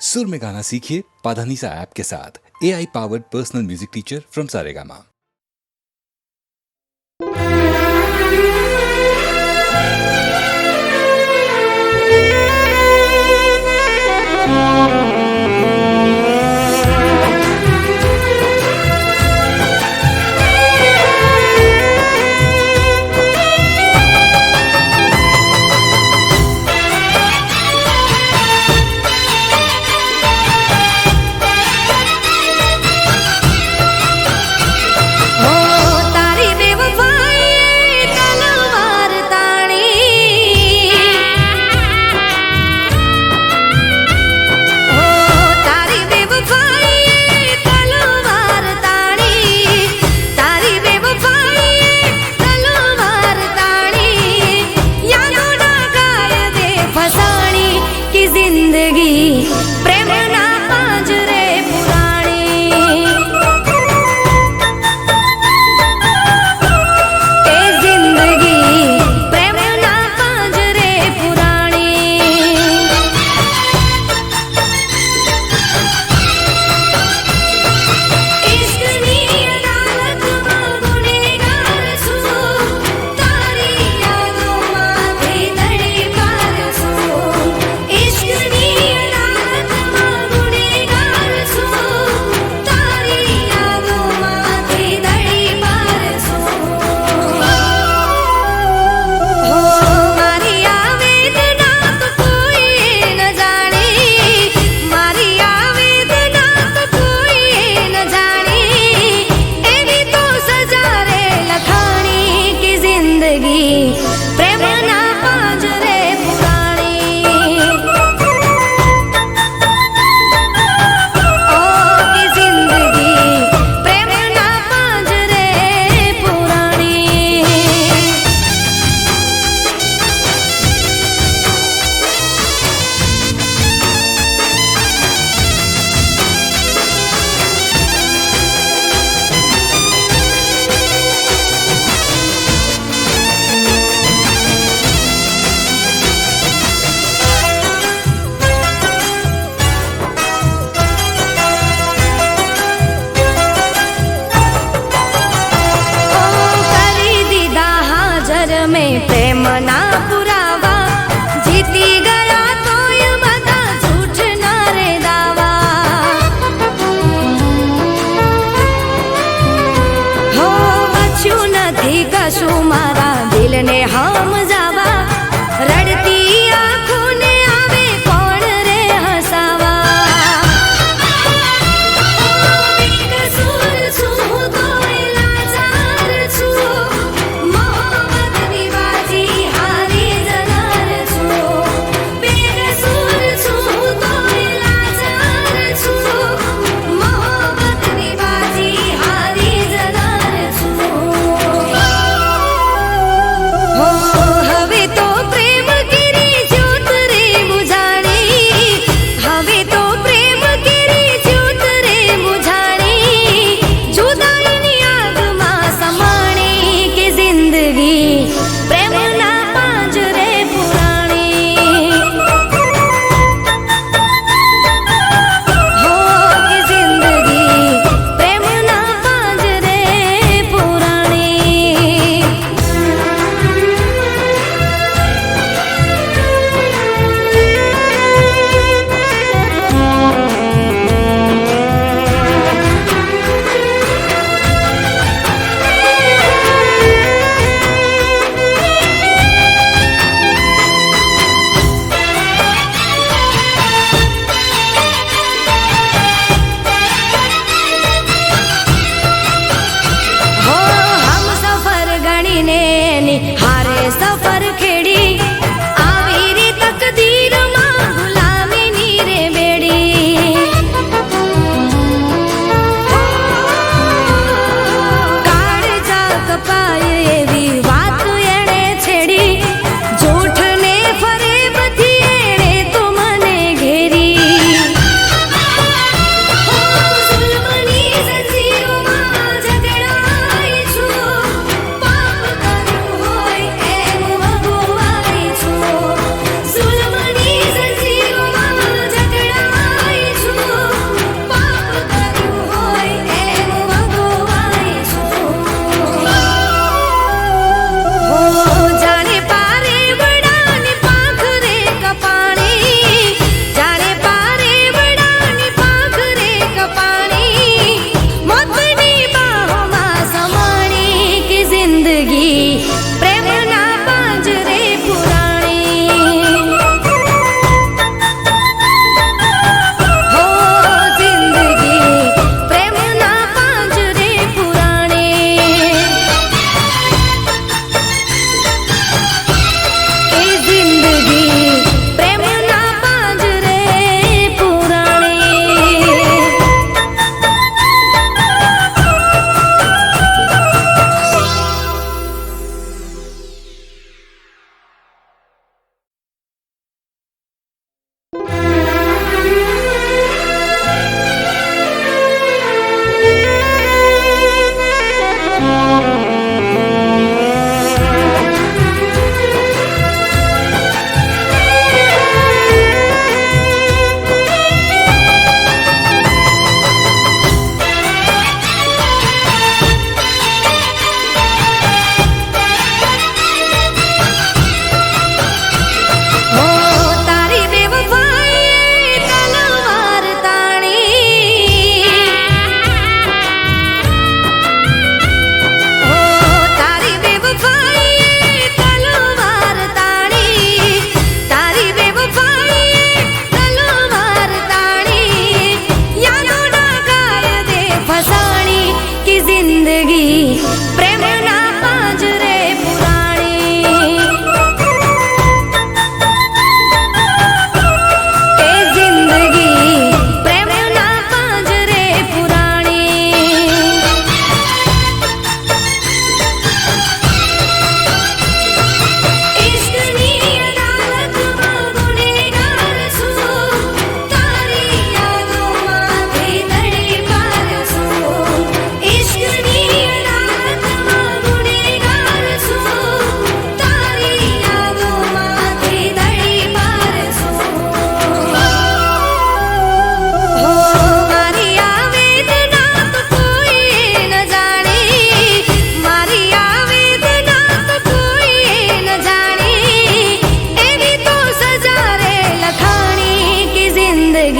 सुर में गाना सीखिए पाधानीसा ऐप के साथ। AI powered personal music teacher from Saregama.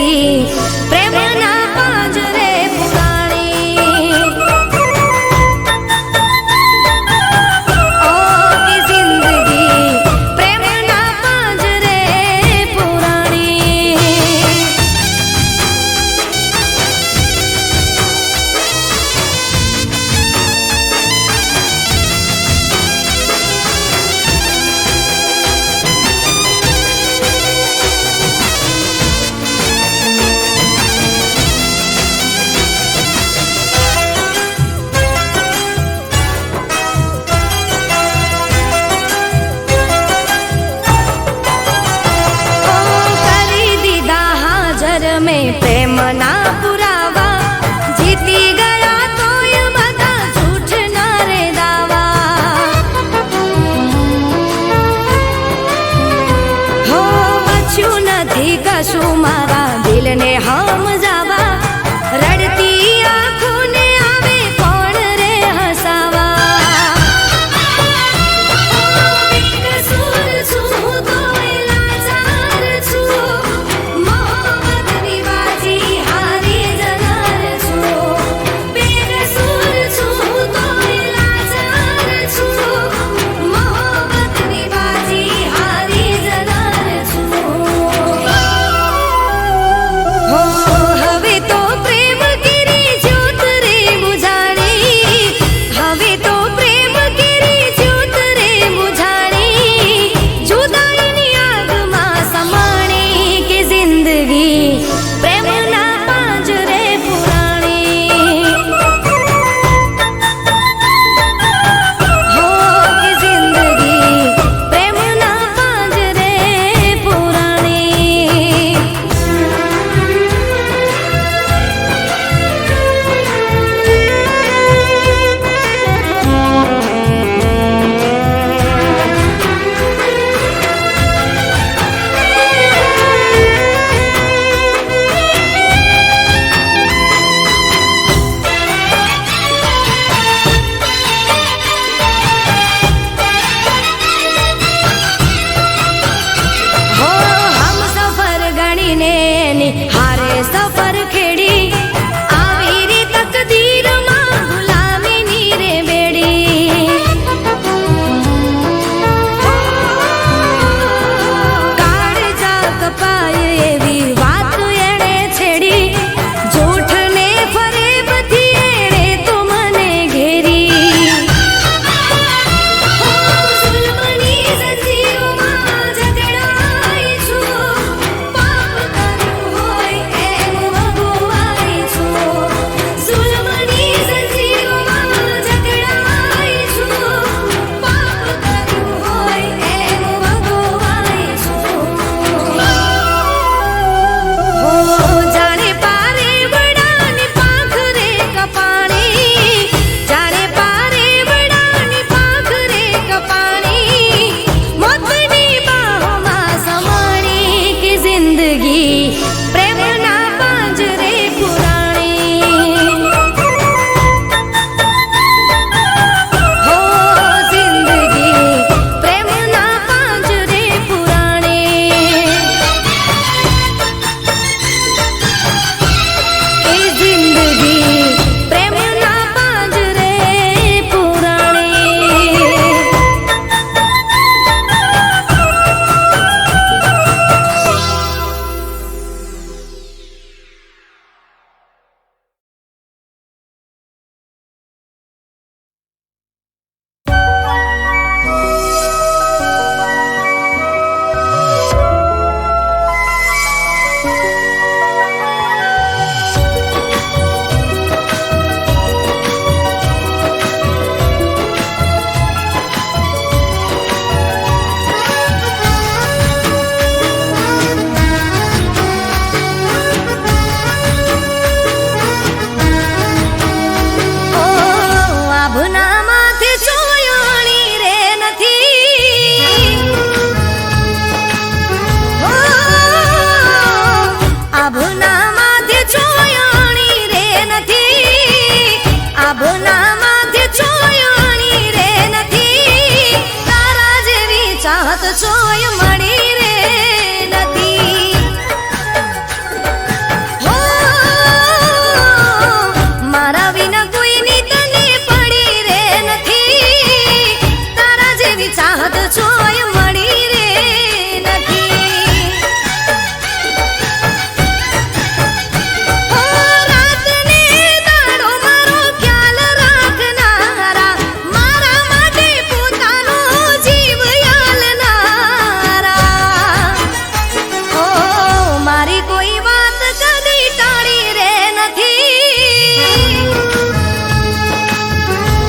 જિંદગી પ્રેમના પાંજરે પુરાણી ઓ કે જિંદગી પ્રેમના પાંજરે પુરાણી में प्रेमना પુરાવા જીતી ગયા તોય બધા झूठ ના રે દાવા હો બચ્યું નથી કશું મારા દિલને સમજાવા રડતી આંખોને આવે કોણ રે હસાવા બેકસૂર છું તોય લાચાર છું હારે સફર ખેડી આવી રી તકદીરમાં ગુલામીની રે બેડી કાળજા કપાય એવી વાત એણે છેડી જૂઠને ફરેબથી એણે તો મને ઘેરી સુલમની જંજીરોમાં જકડાઈ છું પાપ કર્યું હોય એમ ભગવાઈ કદી ટાળી રે નથી.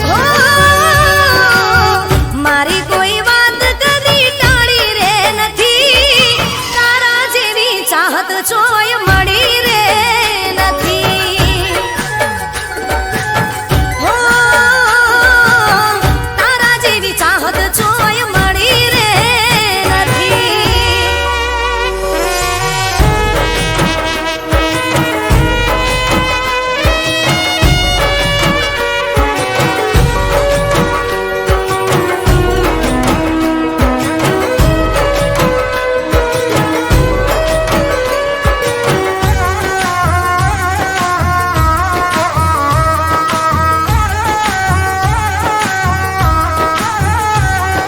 હો, મારી કોઈ વાત કદી ટાળી રે નથી. તારા જેવી ચાહત ચોય મળી રે નથી. હો, તારા જેવી ચાહત ચોય મળી રે નથી.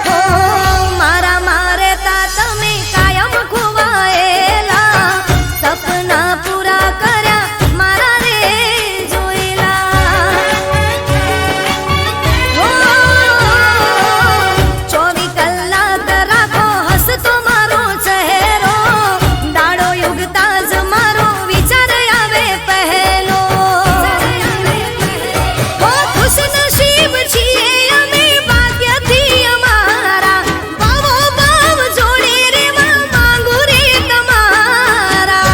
હો, મારા મારે તા તમે કાયમ ખોવાયેલા. સપના પૂરા કર્યા મારા રે જોયેલા. હો, 24 કલાક રાખો હસતો મારો ચહેરો. દાડો યુગતા જ મારો વિચાર આવે પહેલો. હો, ખુશ નસીબ છીએ અમે ભાગ્યથી અમારા. ભાવો ભાવ જોડે રેવા માંગુ રે તમારા.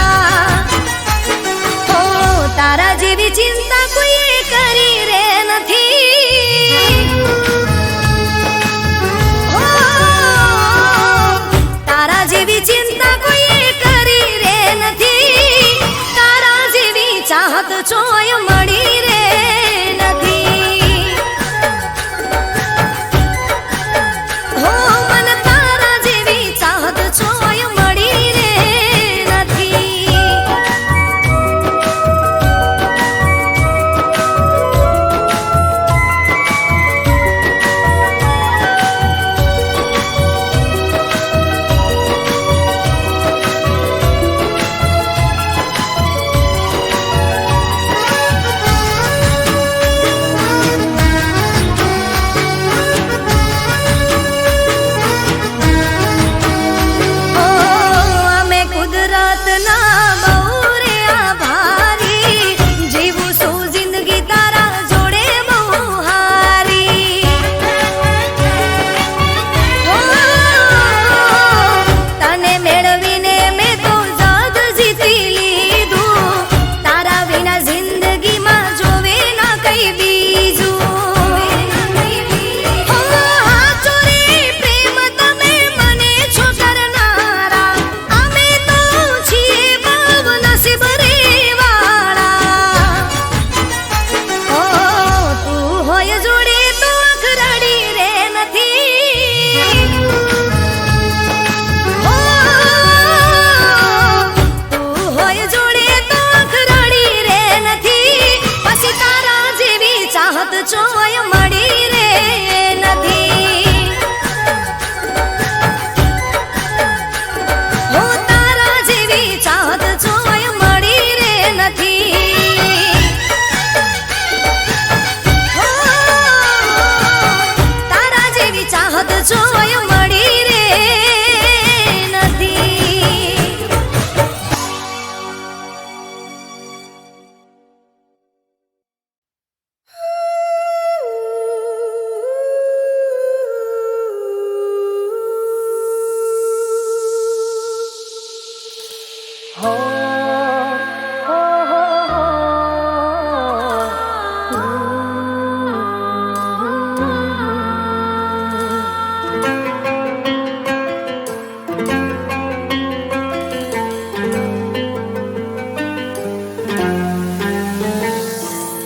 હો, તારા જેવી ચિંતા કોઈએ કરી રે નથી. હો, તારા જેવી ચિંતા કોઈએ કરી રે નથી. તારા જેવી ચાહત ચોય મળી રે નથી. હો, મને તારા જેવી ચાહત ચોય મળી રે નથી. ઓ, અમે કુદરતના બહુ રે આભારી. જીવું છું જિંદગી તારા જોડે બહુ હારી. હો, તને મેળવીને મેં તો જગ જીતી લીધું. તારા વિના જિંદગીમાં જોવે ના કઈ બીજું. હો, હાચો રે પ્રેમ તમે મને છો કરનારા. અમે તો છીએ બહુ નસીબ રે વાળા. હો, તું હોય જોડે તો આંખ રડી રે નથી. હો, તું હોય જોડે તો આંખ રડી રે નથી. પછી તારા જેવી ચાહત ચોય મળી રે નથી. હો, તારા જેવી ચાહત ચોય મળી રે નથી. હો, તારા જેવી ચાહત ચોય મળી રે નથી. હો, હો, હો,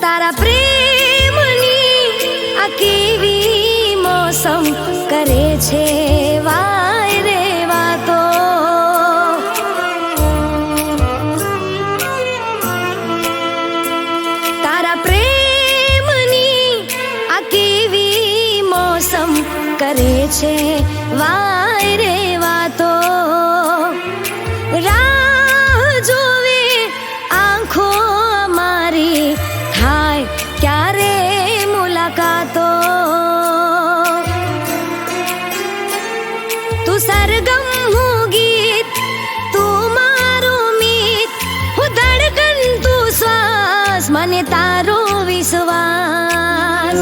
તારા પ્રેમની આ કેવી મોસમ કરે છે વાય રે વાતો. તારા પ્રેમની આ કેવી મોસમ કરે છે વાય રે વાતો. રાહ જોવે આંખો અમારી થાય ક્યારે મુલાકાતો. તું સરગમ હું ગીત, તું મારું મીત, હું મને તારો વિશ્વાસ.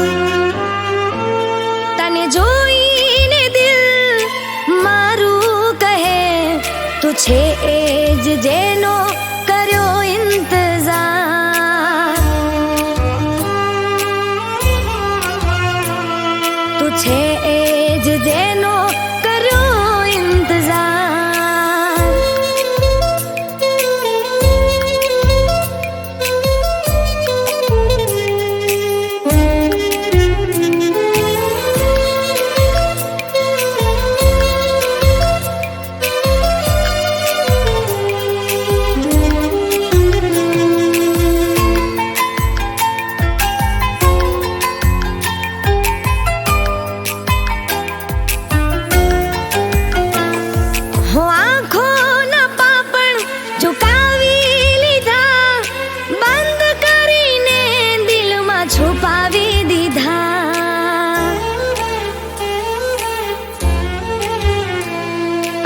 તને જોઈને દિલ મારું કહે તું છે એ જ જેનો કર્યો ઇંતજાર. તું છે એ જ જેનો કર્યો ઇંતજાર.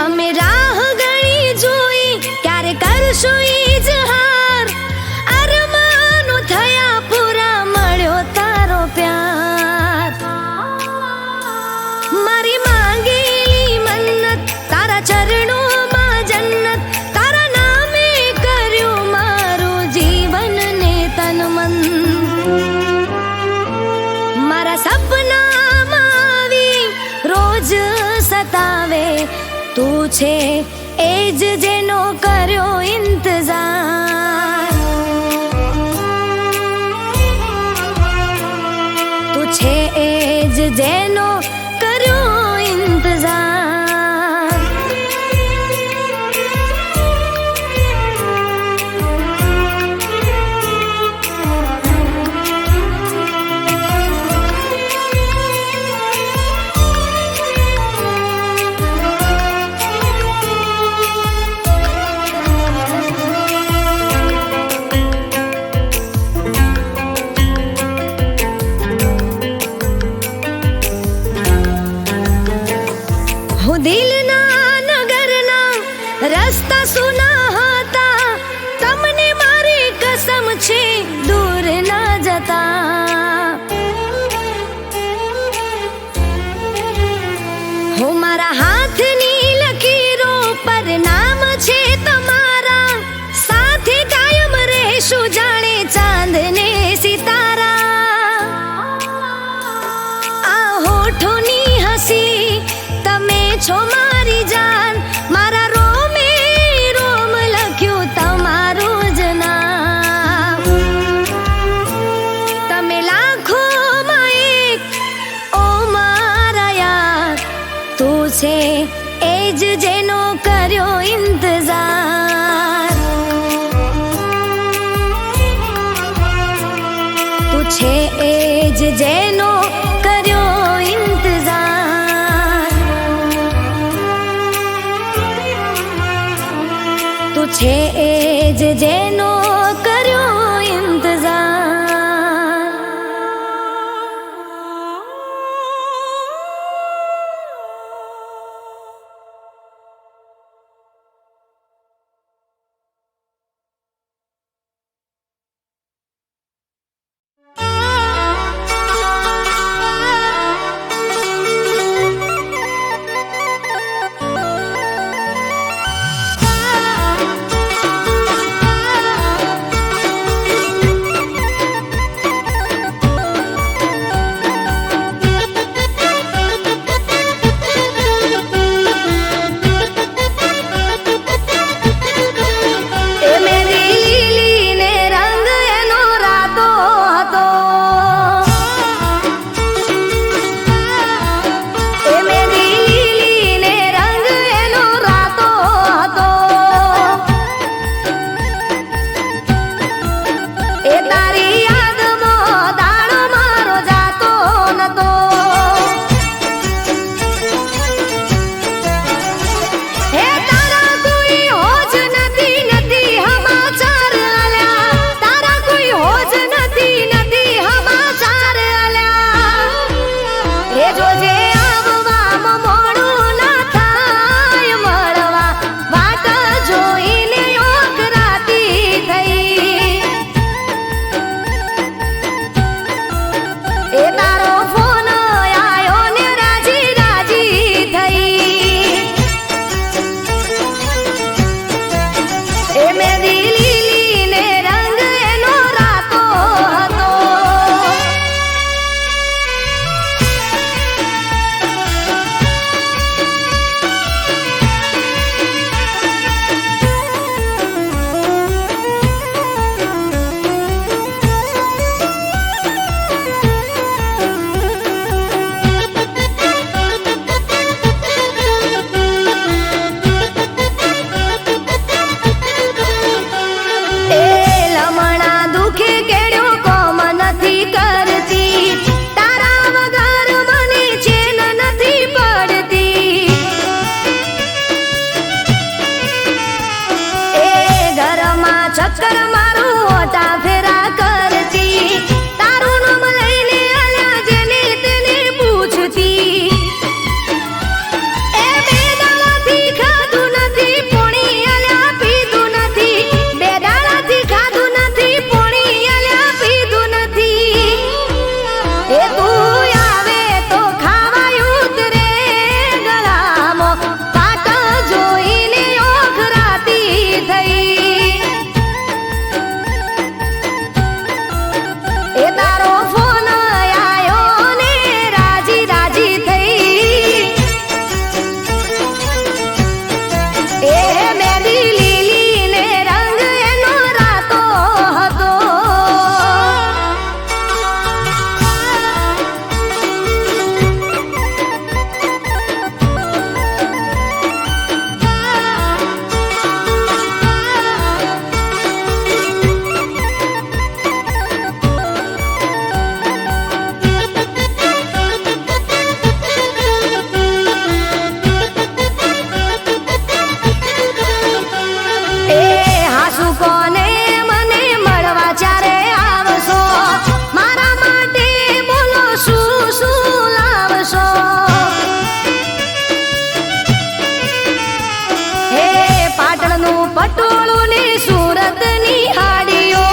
અમે રાહ ગણી જોઈ ક્યારે કરશું ઇજહાર. અરમાનો થયા પૂરા મળ્યો તારો પ્યાર. મારી માંગેલી મન્નત તારા ચરણોમાં જન્નત. તારા નામે કર્યું મારું જીવન ને તન મન. મારા સપનામાં આવી રોજ સતાવે તું છે એ જ જેનો કર્યો ઇંતજાર. તું છે એ જ જેનો કર્યો ઇંતજાર. દિલના નગરના રસ્તા સુના હતા. તમને મારી કસમ છે દૂર ના જતા. હું મારા હાથની લકીરો પર નામ છે તમારા. સાથે કાયમ રહેશું જાણે ચાંદ ને સિતારા. આ હોઠોની હસી તમે છો મારી જાન. મારા રોમે રોમ લખ્યું તમારું જ નામ. તમે લાખોમાં એક ઓ મારા યાર. તું છે એ જ જેનો કર્યો ઇંતજાર. ચક્કર મારું ઓટા ફેરા કરતી તારું નામ લઈને આલ્યા જેને તેને પૂછતી એ બે દાડાથી ખાધું નથી પોણી આલ્યા પીધું નથી બે દાડાથી ખાધું નથી પોણી આલ્યા પીધું નથી એ તું આવે તો ખાવાય ઉતરે ગળામાં પાટ જોઈને ઓખરાતી થઈ એ તારો ફોન આયો ને રાજી રાજી થઈ એ મેરી લીલી ને રંગ એનો રાતો હતો એ હાસુ કોને મને મળવા ચારે આવશો મારા માટે બોલો શું શું લાવશો હે પાટણનું પટોળું ને સુરતની હાડીઓ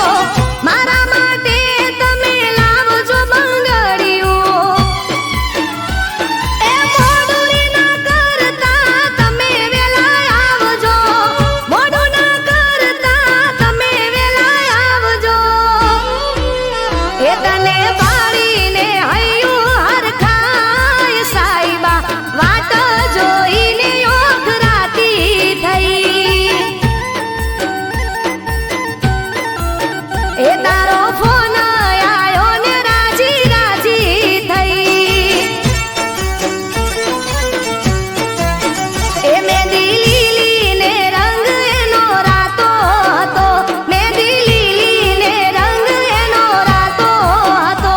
મારા માટે તમે લાવજો બંગડીઓ એ મોડું ના કરતા તમે વેલા આવજો મોડું ના કરતા તમે વેલા આવજો એ તને પાડીને હૈયું હરખાય સાઈબા વાટ જોઈને ઓખરાતી થઈ એ તારો ફોન આયો ને રાજી રાજી થઈ એ મેંદી લીલી ને રંગ એનો રાતો હતો મેંદી લીલી ને રંગ એનો રાતો હતો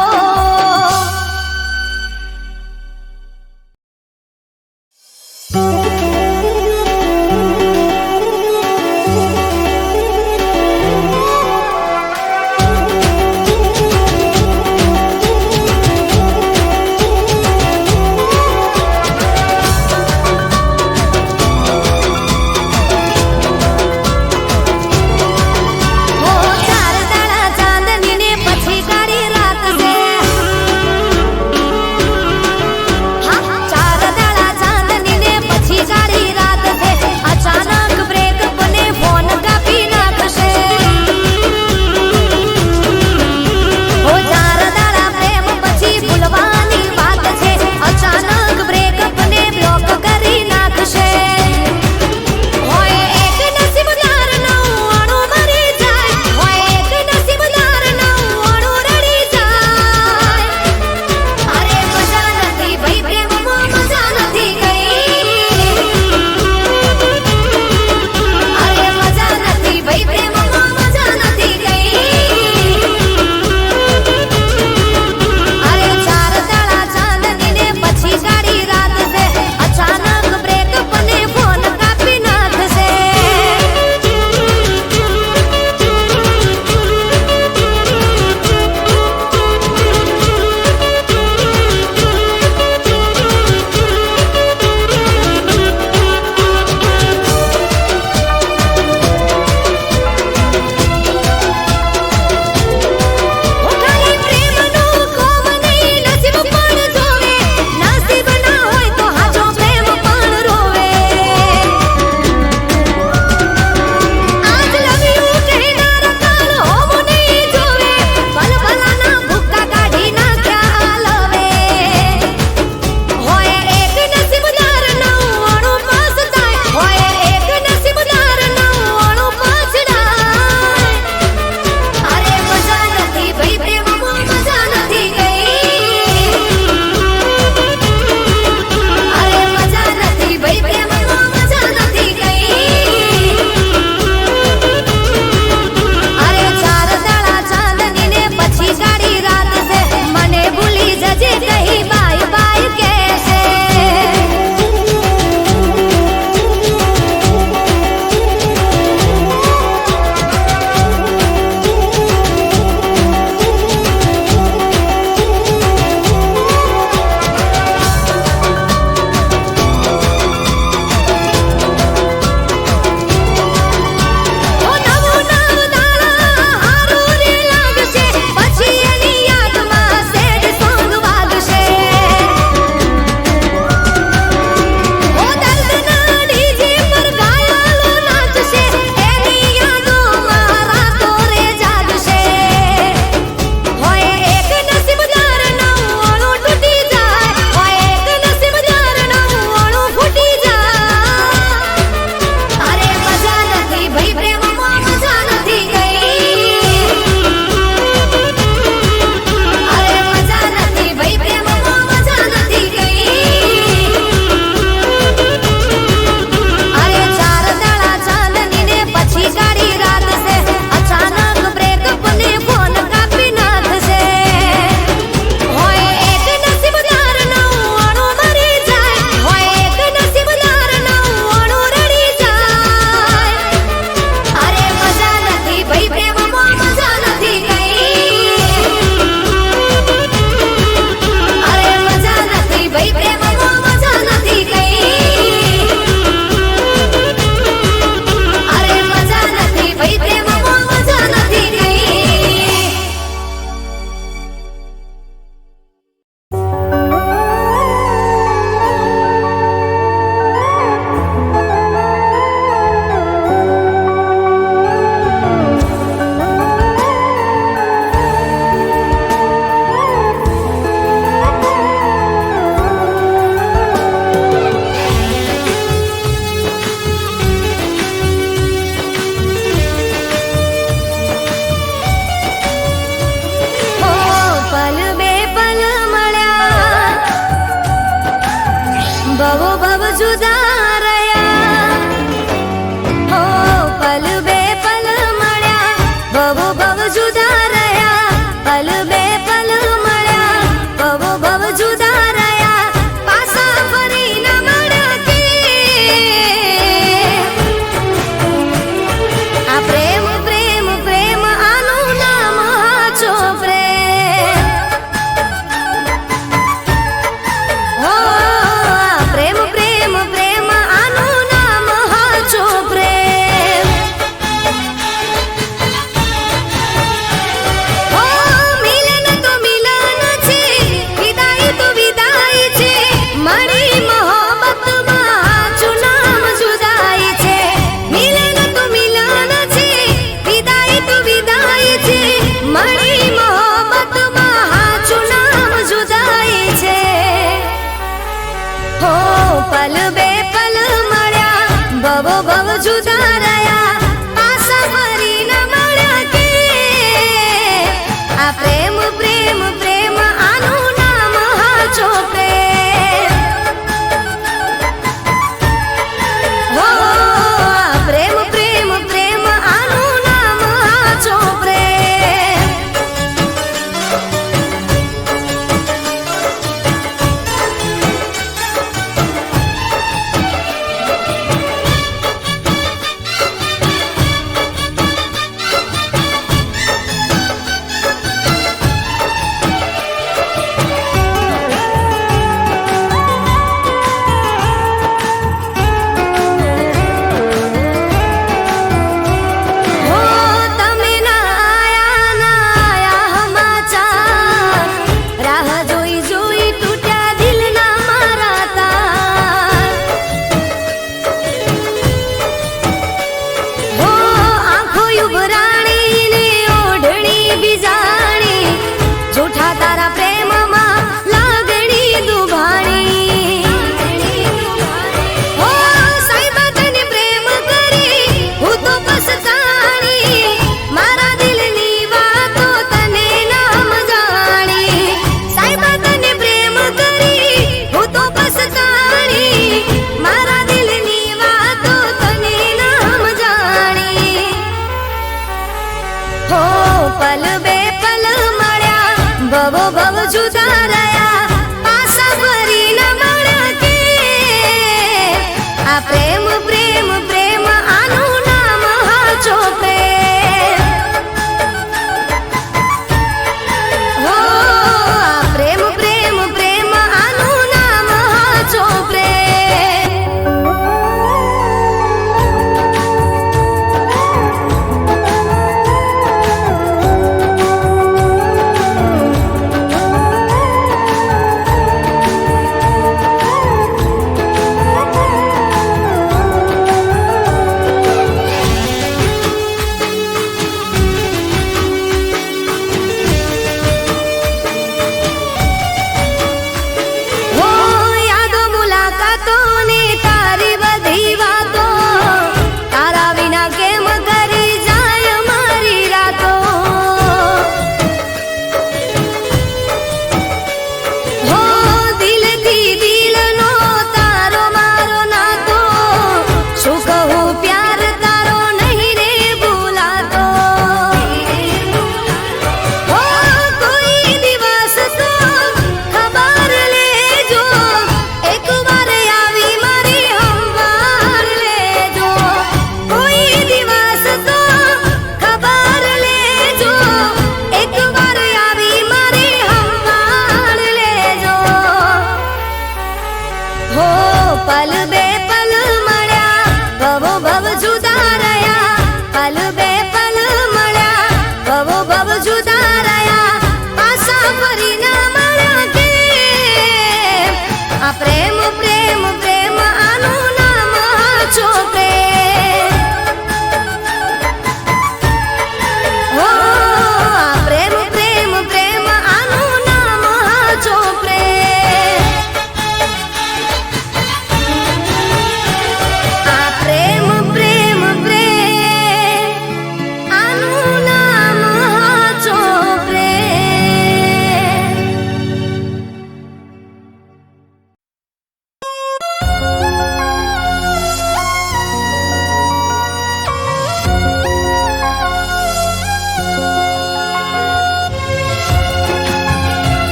જુદા રહ્યા હો પલ બે પલ મળ્યા ભવ જુદા રહ્યા પલ બે પલ મળ્યા ભવ જુદા રહ્યા પાછા ફરી ન મળકે આ પ્રેમ પ્રેમ પ્રેમ આનું નામ હાચો પ્રેમ હો આ પ્રેમ પ્રેમ પ્રેમ આનું નામ હાચો પ્રેમ હો મિલન તો મિલન છે વિદાય તો વિદાય છે મારી મોહબ્બતમાં હાચું નામ જુદાઈ છે મિલન તો મિલન છે વિદાય તો વિદાય છે મારી મોહબ્બતમાં હાચું નામ જુદાઈ છે હો પલ બે પલ મળ્યા ભવ જુદા રહ્યા પાછા ફરી ન મળ્યા કે આ પ્રેમ પ્રેમ પ્રેમ આનું નામ હાચો પ્રેમ હો આ પ્રેમ પ્રેમ પ્રેમ આનું નામ હાચો પ્રેમ હો તમે ના આયા સમાચાર રાહ જોઈ જોઈ તૂટ્યા દિલના મારા તાર હો આંખો ઉભરાણી ને ઓઢણી બિજાણી જૂઠા તારા પ્રેમમાં લાગણી દુભાણી હો સાહેબા તને પ્રેમ કરી હું તો પછતાણી મારા દિલની વાતો તને નામ જાણી સાહેબા તને પ્રેમ કરી હું તો પછતાણી મારા દિલની વાતો તને નામ જાણી હો પલ બે પલ મળ્યા ભવ જુદા રહ્યા પાછા ફરી ન મળ્યા કે આ પ્રેમ પ્રેમ પ્રેમ આનું નામ હાચો પ્રેમ હો આ પ્રેમ પ્રેમ પ્રેમ આનું નામ હાચો પ્રેમ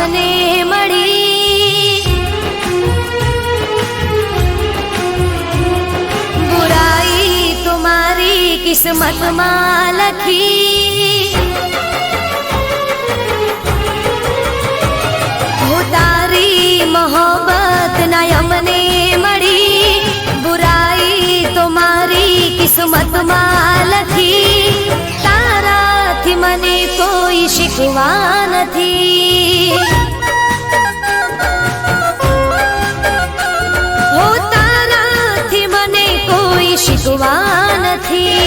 અમને મળી, બુરાઈ તુમારી કિસ્મતમાં લખી, તારી મોહબ્બત ના અમને મળી, બુરાઈ તો મારી કિસ્મતમાં લખી, તારાથી મને કોઈ શીખવા નથી, હો તારાથી મને કોઈ શીખવા નથી,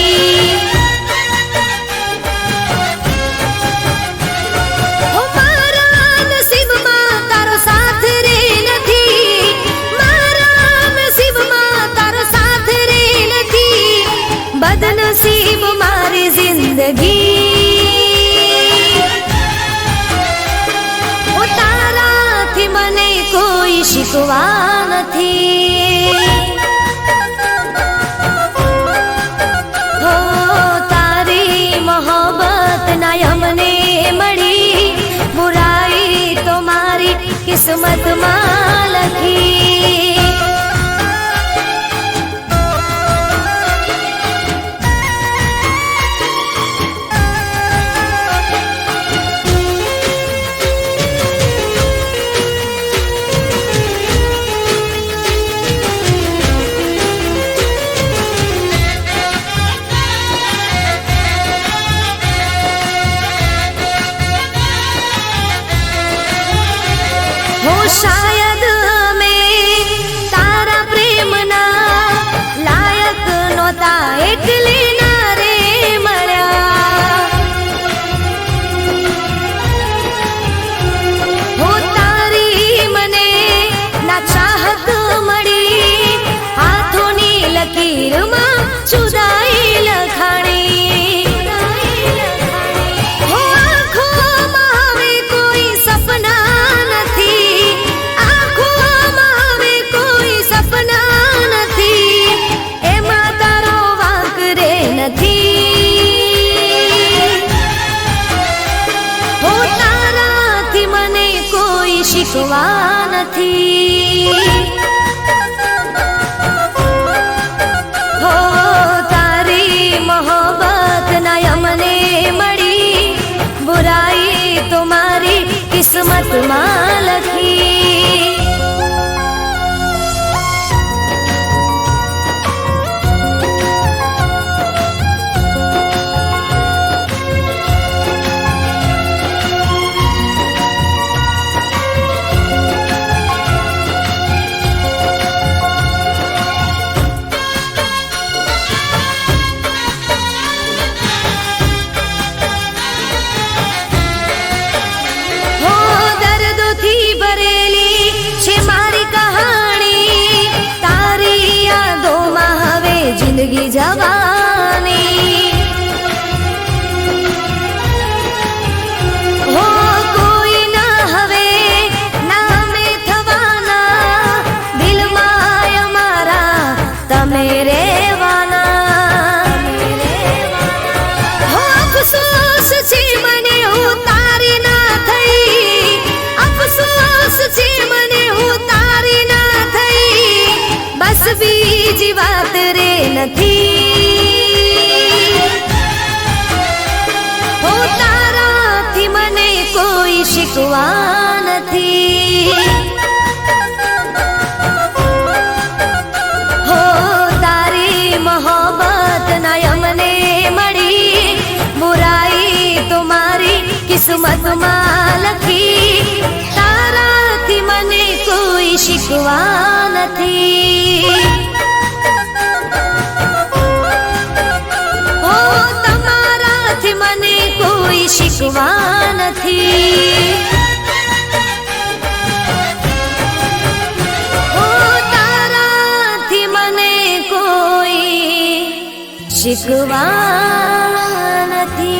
બદનસીબ મારી જિંદગી, ઓ તારાથી મને કોઈ શીખવા નથી, હો તારી મોહબ્બત ના અમને મળી, બુરાઈ તો મારી કિસ્મતમાં લખી, શાયદ મેં તારા પ્રેમના લાયક નહોતા એટલે ના રે મળ્યા, હો તારી મને ના ચાહત મળી, હાથોની લકીરમાં જુદાઈ લખાણી, હો આંખોમાં હવે કોઈ સપના શીખવા નથી, હો તારી મોહબ્બત ના અમને મળી, બુરાઈ તો મારી કિસ્મતમાં લખી, જિંદગી જવાની, હો કોઈ ના હવે નામે થવાના, દિલમાં અમારા તમે રહેવાના, હો અફસોસ છે મને હું તારી ના થઈ, અફસોસ છે મને હું તારી ના થઈ, બસ બીજી વાત રે નથી, હો તારાથી મને કોઈ શીખવા નથી, હો તારી મોહબ્બત ના અમને મળી, બુરાઈ તો મારી કિસ્મતમાં લખી, તારાથી મને કોઈ શીખવા નથી, મને કોઈ શીખવા નથી, ઓ તારાથી મને કોઈ શીખવા નથી.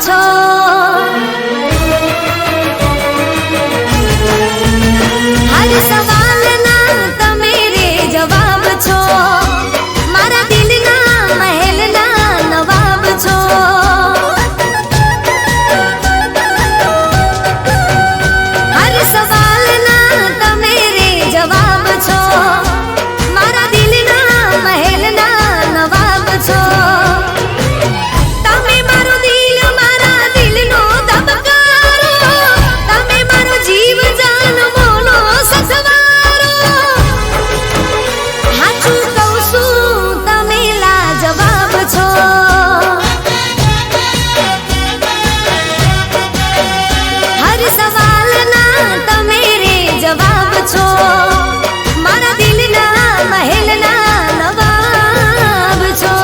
છો. હર સવાલના તમે રે જવાબ છો. મારા દિલના મહેલના નવાબ છો. હર સવાલના તમે રે જવાબ છો. મારા દિલના મહેલના નવાબ છો. તમે મારું દિલ મારા દિલનો ધબકારો. તમે મારો જીવ જાન મોનો સસવારો. હાચું કહું છું તમે લાજવાબ છો. હર સવાલના તમે રે જવાબ છો. મારા દિલના મહેલના નવાબ છો.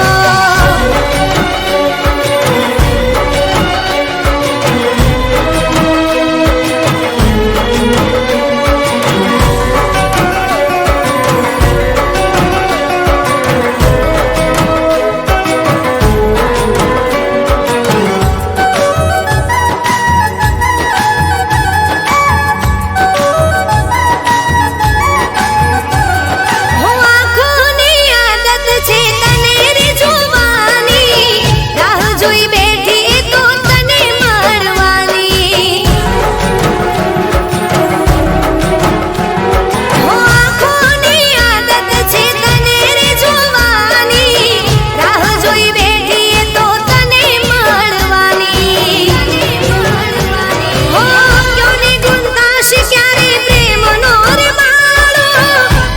હો આંખોની આદત છે તને રે જોવાની. રાહ જોઈ બેઠી તો તને મળવાની. હો આંખોની આદત છે તને રે જોવાની. રાહ જોઈ બેઠી તો તને મળવાની. હો ક્યોને ગુંદાશ ક્યારે પ્રેમનો રે માળો.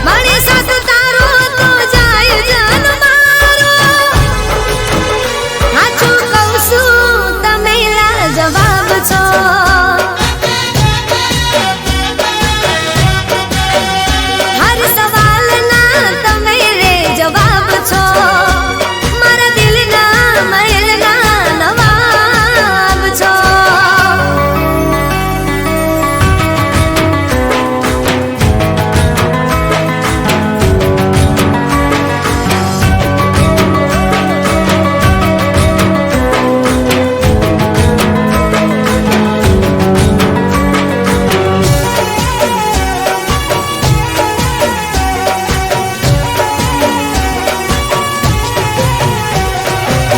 મળે સાથ તારો તો જાય જાન મારો. હાચું કહું છું તમે લાજવાબ છો. હર સવાલના તમે રે જવાબ છો. મારા દિલના મહેલના નવાબ છો.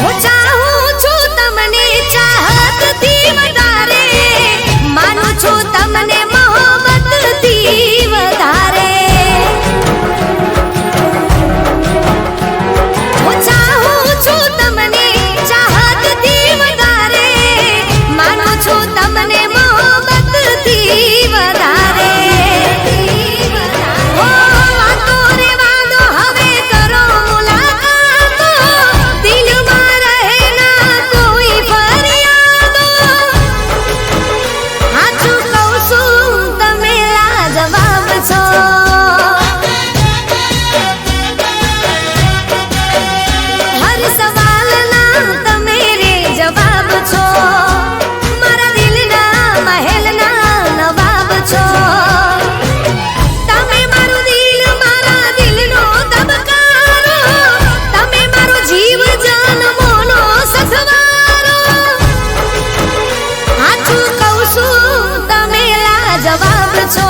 હું ચાહું છું તમને ચાહતથી વધારે. માનું છું તમને મોહબ્બતથી વધારે. હું ચાહું છું તમને ચાહતથી વધારે. માનું છું તમને મોહબ્બતથી વધારે. હો વાતો રે વાદો હવે કરો મુલાકાતો. દિલમાં રહે ના કોઈ ફરિયાદો. હાચું કહું છું તમે લાજવાબ છો. હર સવાલના તમે રે જવાબ છો. મારા દિલના મહેલના નવાબ છો. તમે મારું દિલ મારા દિલનો ધબકારો. તમે મારો જીવ જાન મોનો સસવારો. હાચું કહું છું તમે લાજવાબ છો.